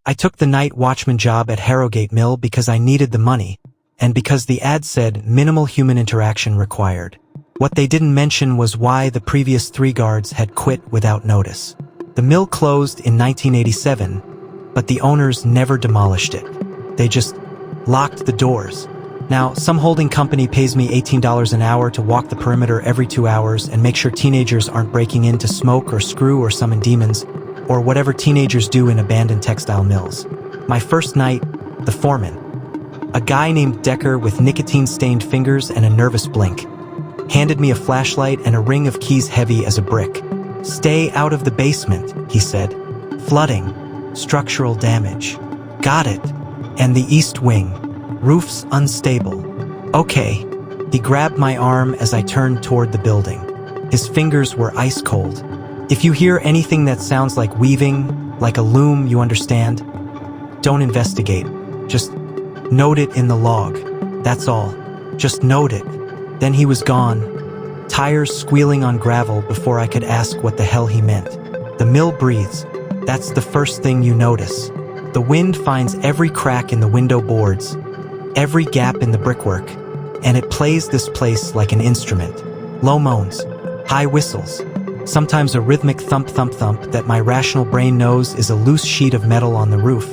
I took the night watchman job at Harrogate Mill because I needed the money, and because the ad said minimal human interaction required. What they didn't mention was why the previous 3 guards had quit without notice. The mill closed in 1987, but the owners never demolished it. They just locked the doors. Now, some holding company pays me $18 an hour to walk the perimeter every 2 hours and make sure teenagers aren't breaking in to smoke or screw or summon demons, or whatever teenagers do in abandoned textile mills. My first night, the foreman, a guy named Decker with nicotine-stained fingers and a nervous blink, handed me a flashlight and a ring of keys heavy as a brick. "Stay out of the basement," he said. "Flooding, structural damage." "Got it." "And the east wing. Roof's unstable." "Okay." He grabbed my arm as I turned toward the building. His fingers were ice cold. "If you hear anything that sounds like weaving, like a loom, you understand? Don't investigate. Just note it in the log. That's all. Just note it." Then he was gone, tires squealing on gravel before I could ask what the hell he meant. The mill breathes. That's the first thing you notice. The wind finds every crack in the window boards, every gap in the brickwork, and it plays this place like an instrument. Low moans, high whistles, sometimes a rhythmic thump-thump-thump that my rational brain knows is a loose sheet of metal on the roof,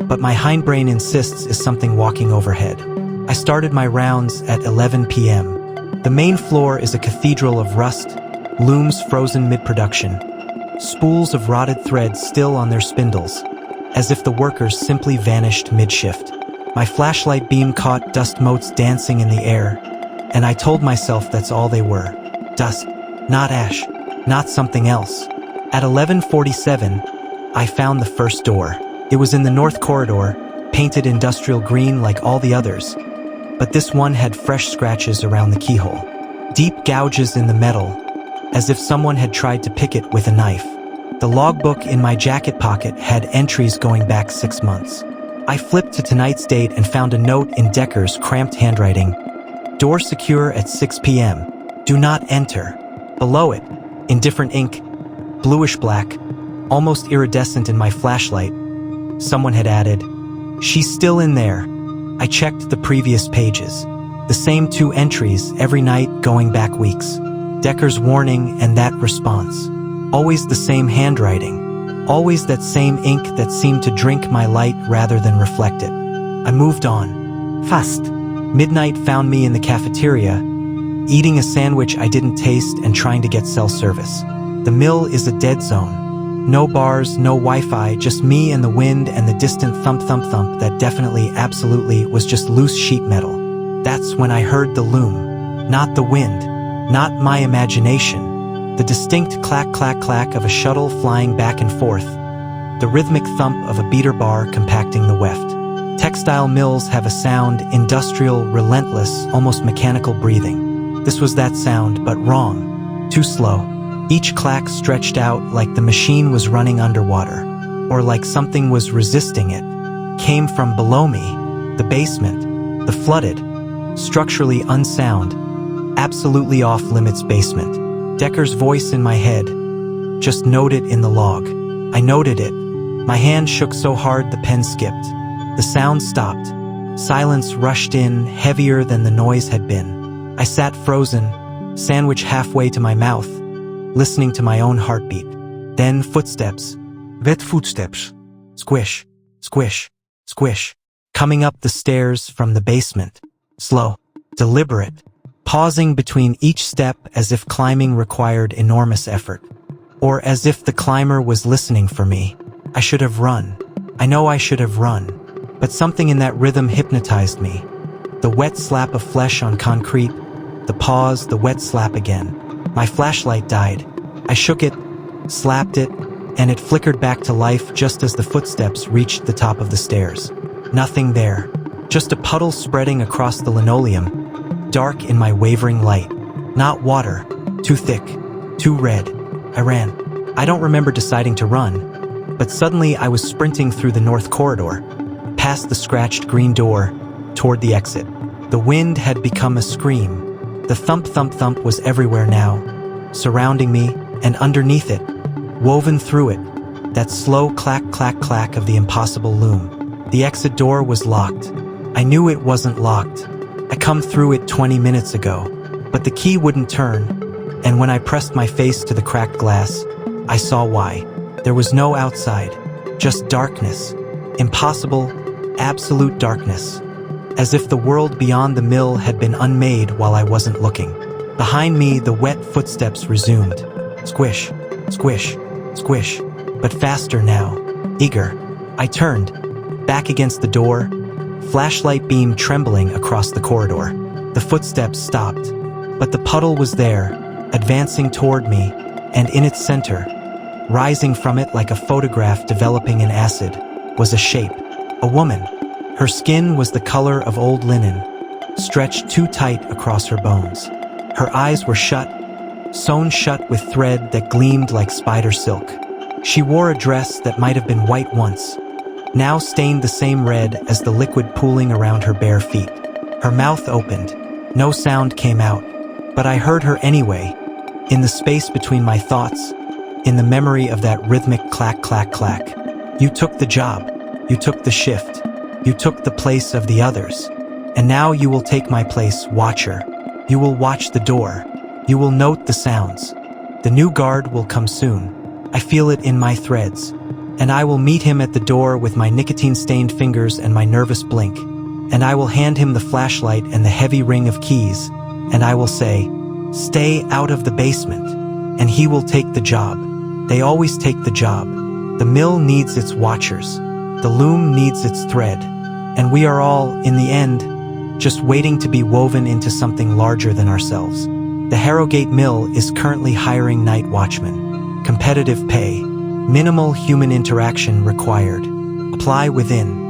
but my hindbrain insists is something walking overhead. I started my rounds at 11 p.m. The main floor is a cathedral of rust, looms frozen mid-production, spools of rotted thread still on their spindles, as if the workers simply vanished mid-shift. My flashlight beam caught dust motes dancing in the air, and I told myself that's all they were. Dust, not ash, not something else. At 11:47, I found the first door. It was in the north corridor, painted industrial green like all the others, but this one had fresh scratches around the keyhole. Deep gouges in the metal, as if someone had tried to pick it with a knife. The logbook in my jacket pocket had entries going back 6 months. I flipped to tonight's date and found a note in Decker's cramped handwriting. "Door secure at 6 p.m. Do not enter." Below it, in different ink, bluish black, almost iridescent in my flashlight, someone had added, "She's still in there." I checked the previous pages. The same 2 entries every night going back weeks. Decker's warning and that response. Always the same handwriting. Always that same ink that seemed to drink my light rather than reflect it. I moved on. Fast. Midnight found me in the cafeteria, eating a sandwich I didn't taste and trying to get cell service. The mill is a dead zone. No bars, no Wi-Fi, just me and the wind and the distant thump-thump-thump that definitely, absolutely was just loose sheet metal. That's when I heard the loom. Not the wind. Not my imagination. The distinct clack-clack-clack of a shuttle flying back and forth. The rhythmic thump of a beater bar compacting the weft. Textile mills have a sound, industrial, relentless, almost mechanical breathing. This was that sound, but wrong. Too slow. Each clack stretched out like the machine was running underwater, or like something was resisting it. Came from below me, the basement, the flooded, structurally unsound, absolutely off-limits basement. Decker's voice in my head. Just note it in the log. I noted it. My hand shook so hard the pen skipped. The sound stopped. Silence rushed in, heavier than the noise had been. I sat frozen, sandwich halfway to my mouth, listening to my own heartbeat. Then footsteps. Wet footsteps. Squish, squish, squish. Coming up the stairs from the basement. Slow, deliberate, pausing between each step as if climbing required enormous effort. Or as if the climber was listening for me. I should have run. I know I should have run. But something in that rhythm hypnotized me. The wet slap of flesh on concrete, the pause, the wet slap again. My flashlight died. I shook it, slapped it, and it flickered back to life just as the footsteps reached the top of the stairs. Nothing there. Just a puddle spreading across the linoleum, dark in my wavering light. Not water. Too thick. Too red. I ran. I don't remember deciding to run, but suddenly I was sprinting through the north corridor, past the scratched green door, toward the exit. The wind had become a scream. The thump-thump-thump was everywhere now, surrounding me, and underneath it, woven through it, That slow clack, clack, clack of the impossible loom. The exit door was locked. I knew it wasn't locked. I come through it 20 minutes ago, but the key wouldn't turn, and when I pressed my face to the cracked glass, I saw why. There was no outside, just darkness. Impossible, absolute darkness. As if the world beyond the mill had been unmade while I wasn't looking. Behind me, the wet footsteps resumed. Squish, squish, squish, but faster now, eager. I turned, back against the door, flashlight beam trembling across the corridor. The footsteps stopped, but the puddle was there, advancing toward me, and in its center, rising from it like a photograph developing in acid, was a shape, a woman. Her skin was the color of old linen, stretched too tight across her bones. Her eyes were shut, sewn shut with thread that gleamed like spider silk. She wore a dress that might have been white once, now stained the same red as the liquid pooling around her bare feet. Her mouth opened. No sound came out, but I heard her anyway, in the space between my thoughts, in the memory of that rhythmic clack, clack, clack. You took the job. You took the shift. You took the place of the others. And now you will take my place, watcher. You will watch the door. You will note the sounds. The new guard will come soon. I feel it in my threads. And I will meet him at the door with my nicotine-stained fingers and my nervous blink. And I will hand him the flashlight and the heavy ring of keys. And I will say, "Stay out of the basement." And he will take the job. They always take the job. The mill needs its watchers. The loom needs its thread. And we are all, in the end, just waiting to be woven into something larger than ourselves. The Harrowgate Mill is currently hiring night watchmen. Competitive pay. Minimal human interaction required. Apply within.